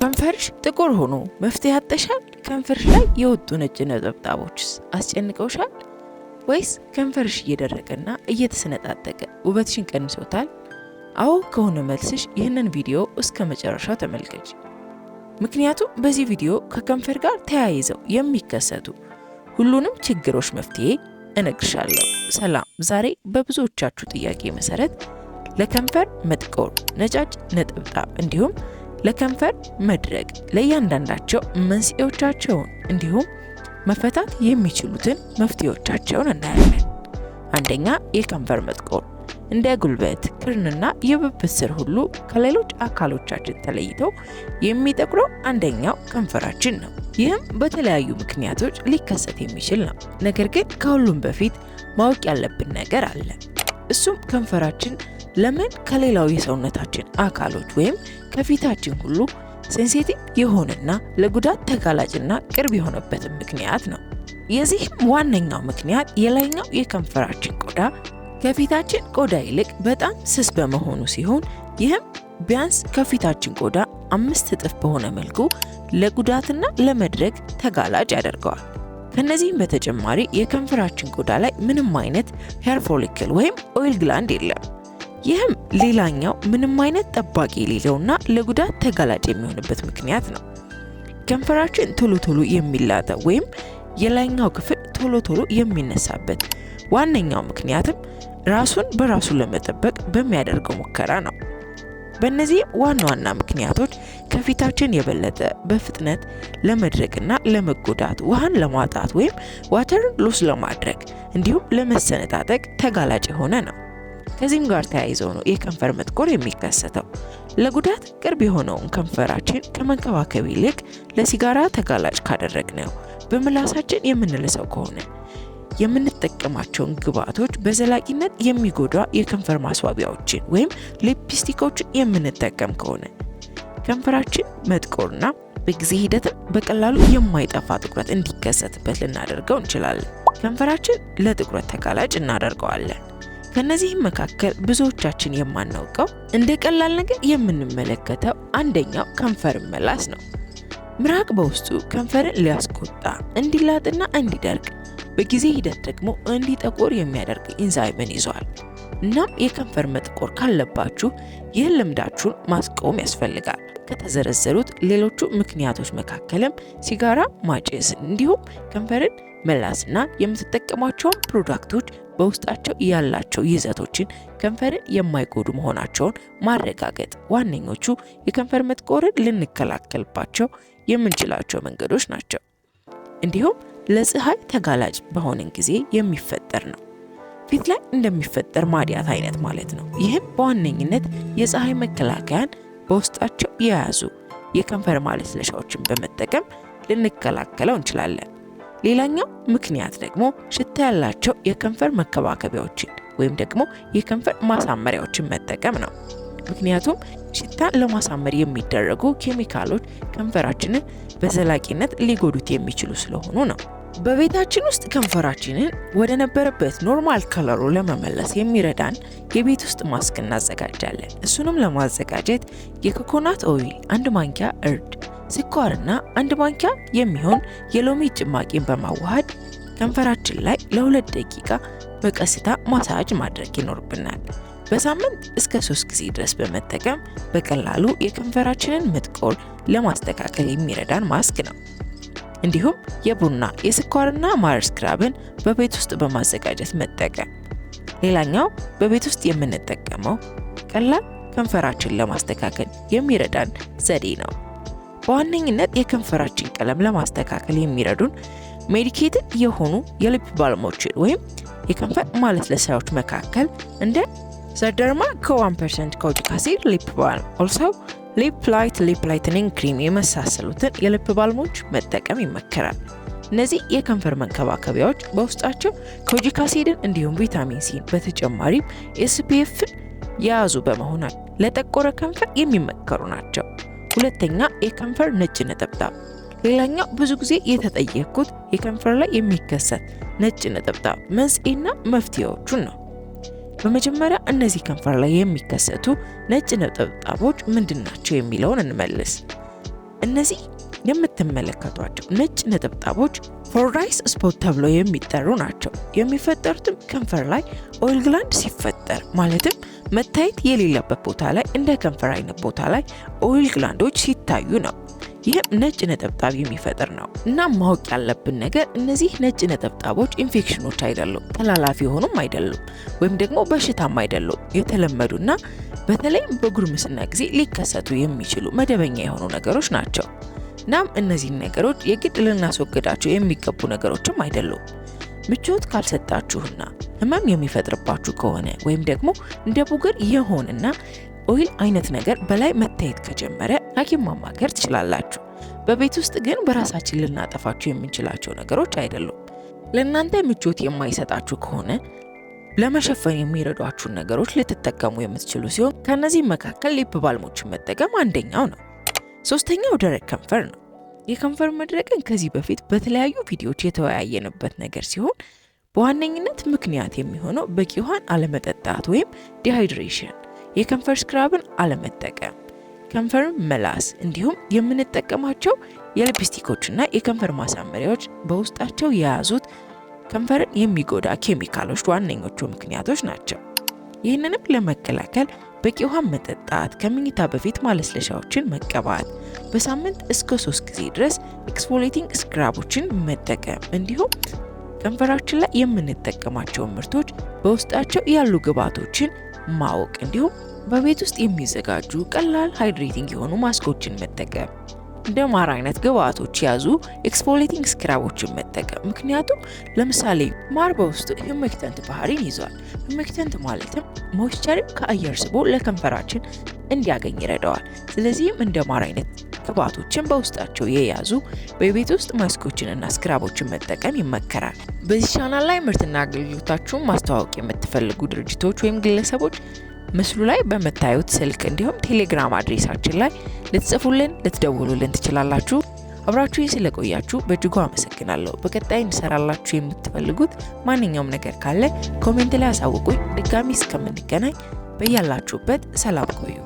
ከንፈርሽ ጥቁር ሆኖ መፍትሄ አጥተሻል? ከንፈርሽ ላይ የወጡ ነጭ ነጠብጣቦችስ አስጨንቀውሻል? ወይስ ከንፈርሽ እየደረቀና እየተሰነጣጠቀ ውበትሽን ቀንሶታል? አዎ ከሆነ መልስሽ ይህንን ቪዲዮ እስከ መጨረሻው ተመልከች። ምክንያቱም በዚህ ቪዲዮ ከከንፈር ጋር ተያይዘው የሚከሰቱ ሁሉንም ችግሮች መፍትሄ እነግርሻለሁ። ሰላም፣ ዛሬ በብዙዎቻችሁ ጥያቄ መሰረት ለከንፈር መጥቆር፣ ነጫጭ ነጠብጣብ እንዲሁም ለከንፈር መድረቅ ለእያንዳንዳቸው መንስኤዎቻቸውን እንዲሁም መፈታት የሚችሉትን መፍትሄዎቻቸውን እናያለን። አንደኛ፣ የከንፈር መጥቆር እንደ ጉልበት፣ ክርንና የብብት ስር ሁሉ ከሌሎች አካሎቻችን ተለይተው የሚጠቁረው አንደኛው ከንፈራችን ነው። ይህም በተለያዩ ምክንያቶች ሊከሰት የሚችል ነው። ነገር ግን ከሁሉም በፊት ማወቅ ያለብን ነገር አለ። እሱም ከንፈራችን ለምን ከሌላው የሰውነታችን አካሎች ወይም ከፊታችን ሁሉ ሴንሲቲቭ የሆነና ለጉዳት ተጋላጭና ቅርብ የሆነበትን ምክንያት ነው። የዚህም ዋነኛው ምክንያት የላይኛው የከንፈራችን ቆዳ ከፊታችን ቆዳ ይልቅ በጣም ስስ በመሆኑ ሲሆን ይህም ቢያንስ ከፊታችን ቆዳ 5 እጥፍ በሆነ መልኩ ለጉዳትና ለመድረቅ ተጋላጭ ያደርገዋል። ከነዚህም በተጨማሪ የከንፈራችን ቆዳ ላይ ምንም አይነት ሄር ፎሊክል ወይም ኦይል ግላንድ የለም። ይህም ሌላኛው ምንም አይነት ጠባቂ የሌለውና ለጉዳት ተጋላጭ የሚሆንበት ምክንያት ነው። ከንፈራችን ቶሎ ቶሎ የሚላጠው ወይም የላይኛው ክፍል ቶሎ ቶሎ የሚነሳበት ዋነኛው ምክንያትም ራሱን በራሱ ለመጠበቅ በሚያደርገው ሙከራ ነው። በእነዚህ ዋና ዋና ምክንያቶች ከፊታችን የበለጠ በፍጥነት ለመድረቅና ለመጎዳት፣ ውሃን ለማጣት ወይም ዋተርን ሎስ ለማድረግ እንዲሁም ለመሰነጣጠቅ ተጋላጭ የሆነ ነው። ከዚህም ጋር ተያይዘው ነው የከንፈር መጥቆር የሚከሰተው። ለጉዳት ቅርብ የሆነውን ከንፈራችን ከመንከባከብ ይልቅ ለሲጋራ ተጋላጭ ካደረግነው፣ በምላሳችን የምንልሰው ከሆነ፣ የምንጠቀማቸውን ግብዓቶች በዘላቂነት የሚጎዳ የከንፈር ማስዋቢያዎችን ወይም ሊፕስቲኮችን የምንጠቀም ከሆነ ከንፈራችን መጥቆርና በጊዜ ሂደትም በቀላሉ የማይጠፋ ጥቁረት እንዲከሰትበት ልናደርገው እንችላለን። ከንፈራችን ለጥቁረት ተጋላጭ እናደርገዋለን። ከነዚህም መካከል ብዙዎቻችን የማናውቀው እንደ ቀላል ነገር የምንመለከተው አንደኛው ከንፈርን መላስ ነው። ምራቅ በውስጡ ከንፈርን ሊያስቆጣ፣ እንዲላጥና እንዲደርቅ በጊዜ ሂደት ደግሞ እንዲጠቆር የሚያደርግ ኢንዛይምን ይዟል። እናም የከንፈር መጥቆር ካለባችሁ ይህን ልምዳችሁን ማስቆም ያስፈልጋል። ከተዘረዘሩት ሌሎቹ ምክንያቶች መካከልም ሲጋራ ማጨስ እንዲሁም ከንፈርን መላስና የምትጠቀሟቸውን ፕሮዳክቶች በውስጣቸው ያላቸው ይዘቶችን ከንፈርን የማይጎዱ መሆናቸውን ማረጋገጥ ዋነኞቹ የከንፈር መጥቆርን ልንከላከልባቸው የምንችላቸው መንገዶች ናቸው። እንዲሁም ለፀሐይ ተጋላጭ በሆነን ጊዜ የሚፈጠር ነው። ፊት ላይ እንደሚፈጠር ማዲያት አይነት ማለት ነው። ይህም በዋነኝነት የፀሐይ መከላከያን በውስጣቸው የያዙ የከንፈር ማለስለሻዎችን በመጠቀም ልንከላከለው እንችላለን። ሌላኛው ምክንያት ደግሞ ሽታ ያላቸው የከንፈር መከባከቢያዎችን ወይም ደግሞ የከንፈር ማሳመሪያዎችን መጠቀም ነው። ምክንያቱም ሽታን ለማሳመር የሚደረጉ ኬሚካሎች ከንፈራችንን በዘላቂነት ሊጎዱት የሚችሉ ስለሆኑ ነው። በቤታችን ውስጥ ከንፈራችንን ወደ ነበረበት ኖርማል ከለሩ ለመመለስ የሚረዳን የቤት ውስጥ ማስክ እናዘጋጃለን። እሱንም ለማዘጋጀት የኮኮናት ኦይል 1 ማንኪያ፣ እርድ፣ ስኳርና 1 ማንኪያ የሚሆን የሎሚ ጭማቂን በማዋሃድ ከንፈራችን ላይ ለ2 ደቂቃ በቀስታ ማሳጅ ማድረግ ይኖርብናል። በሳምንት እስከ 3 ጊዜ ድረስ በመጠቀም በቀላሉ የከንፈራችንን መጥቆር ለማስተካከል የሚረዳን ማስክ ነው። እንዲሁም የቡና የስኳርና ማር ስክራብን በቤት ውስጥ በማዘጋጀት መጠቀም ሌላኛው በቤት ውስጥ የምንጠቀመው ቀላል ከንፈራችን ለማስተካከል የሚረዳን ዘዴ ነው። በዋነኝነት የከንፈራችን ቀለም ለማስተካከል የሚረዱን ሜዲኬትድ የሆኑ የሊፕ ባልሞችን ወይም የከንፈር ማለስለሻዎች መካከል እንደ ዘደርማ ከ1% ኮጂክ አሲድ ሊፕ ባልም፣ ኦልሶ ሊፕ ላይትኒንግ ክሪም የመሳሰሉትን የሊፕ ባልሞች መጠቀም ይመከራል። እነዚህ የከንፈር መንከባከቢያዎች በውስጣቸው ኮጂክ አሲድን እንዲሁም ቪታሚን ሲን በተጨማሪም ኤስፒኤፍን የያዙ በመሆናል ለጠቆረ ከንፈር የሚመከሩ ናቸው። ሁለተኛ፣ የከንፈር ነጭ ነጠብጣብ። ሌላኛው ብዙ ጊዜ የተጠየቁት የከንፈር ላይ የሚከሰት ነጭ ነጠብጣብ መንስኤና መፍትሄዎቹን ነው። በመጀመሪያ እነዚህ ከንፈር ላይ የሚከሰቱ ነጭ ነጠብጣቦች ምንድናቸው የሚለውን እንመልስ። እነዚህ የምትመለከቷቸው ነጭ ነጠብጣቦች ፎርዳይስ ስፖት ተብለው የሚጠሩ ናቸው። የሚፈጠሩትም ከንፈር ላይ ኦይል ግላንድ ሲፈጠር ማለትም መታየት የሌለበት ቦታ ላይ እንደ ከንፈር አይነት ቦታ ላይ ኦይል ግላንዶች ሲታዩ ነው። ይህም ነጭ ነጠብጣብ የሚፈጥር ነው። እናም ማወቅ ያለብን ነገር እነዚህ ነጭ ነጠብጣቦች ኢንፌክሽኖች አይደሉም፣ ተላላፊ የሆኑም አይደሉም፣ ወይም ደግሞ በሽታም አይደሉም። የተለመዱና በተለይም በጉርምስና ጊዜ ሊከሰቱ የሚችሉ መደበኛ የሆኑ ነገሮች ናቸው። እናም እነዚህን ነገሮች የግድ ልናስወግዳቸው የሚገቡ ነገሮችም አይደሉም። ምቾት ካልሰጣችሁና ህመም የሚፈጥርባችሁ ከሆነ ወይም ደግሞ እንደ ቡግር የሆነና ኦይል አይነት ነገር በላይ መታየት ከጀመረ ሐኪም ማማከር ትችላላችሁ። በቤት ውስጥ ግን በራሳችን ልናጠፋቸው የምንችላቸው ነገሮች አይደሉም። ለእናንተ ምቾት የማይሰጣችሁ ከሆነ ለመሸፈን የሚረዷችሁን ነገሮች ልትጠቀሙ የምትችሉ ሲሆን ከነዚህ መካከል ሊፕ ባልሞችን መጠቀም አንደኛው ነው። ሶስተኛው ደረቅ ከንፈር ነው። የከንፈር መድረቅን ከዚህ በፊት በተለያዩ ቪዲዮዎች የተወያየንበት ነገር ሲሆን በዋነኝነት ምክንያት የሚሆነው በቂ ውሃን አለመጠጣት ወይም ዲሃይድሬሽን፣ የከንፈር ስክራብን አለመጠቀም፣ ከንፈርን መላስ እንዲሁም የምንጠቀማቸው የሊፕስቲኮችና የከንፈር ማሳመሪያዎች በውስጣቸው የያዙት ከንፈርን የሚጎዳ ኬሚካሎች ዋነኞቹ ምክንያቶች ናቸው። ይህንንም ለመከላከል በቂ ውሃ መጠጣት፣ ከምኝታ በፊት ማለስለሻዎችን መቀባት፣ በሳምንት እስከ 3 ጊዜ ድረስ ኤክስፎሊቲንግ ስክራቦችን መጠቀም እንዲሁም ከንፈራችን ላይ የምንጠቀማቸው ምርቶች በውስጣቸው ያሉ ግብዓቶችን ማወቅ እንዲሁም በቤት ውስጥ የሚዘጋጁ ቀላል ሃይድሬቲንግ የሆኑ ማስኮችን መጠቀም፣ እንደ ማር አይነት ግብዓቶች ያዙ ኤክስፎሊቲንግ ስክራቦችን መጠቀም። ምክንያቱም ለምሳሌ ማር በውስጡ ሂዩሜክተንት ባህሪን ይዟል። ሂዩሜክተንት ማለትም ሞይስቸርን ከአየር ስቦ ለከንፈራችን እንዲያገኝ ይረዳዋል። ስለዚህም እንደ ማር አይነት ግብዓቶችን በውስጣቸው የያዙ በቤት ውስጥ ማስኮችንና ስክራቦችን መጠቀም ይመከራል። በዚህ ቻናል ላይ ምርትና አገልግሎታችሁን ማስተዋወቅ የምትፈልጉ ድርጅቶች ወይም ግለሰቦች ምስሉ ላይ በመታዩት ስልክ እንዲሁም ቴሌግራም አድሬሳችን ላይ ልትጽፉልን ልትደውሉልን ትችላላችሁ። አብራችሁ ስለቆያችሁ በእጅጉ አመሰግናለሁ። በቀጣይ እንሰራላችሁ የምትፈልጉት ማንኛውም ነገር ካለ ኮሜንት ላይ አሳውቁኝ። ድጋሚ እስከምንገናኝ በያላችሁበት ሰላም ቆዩ።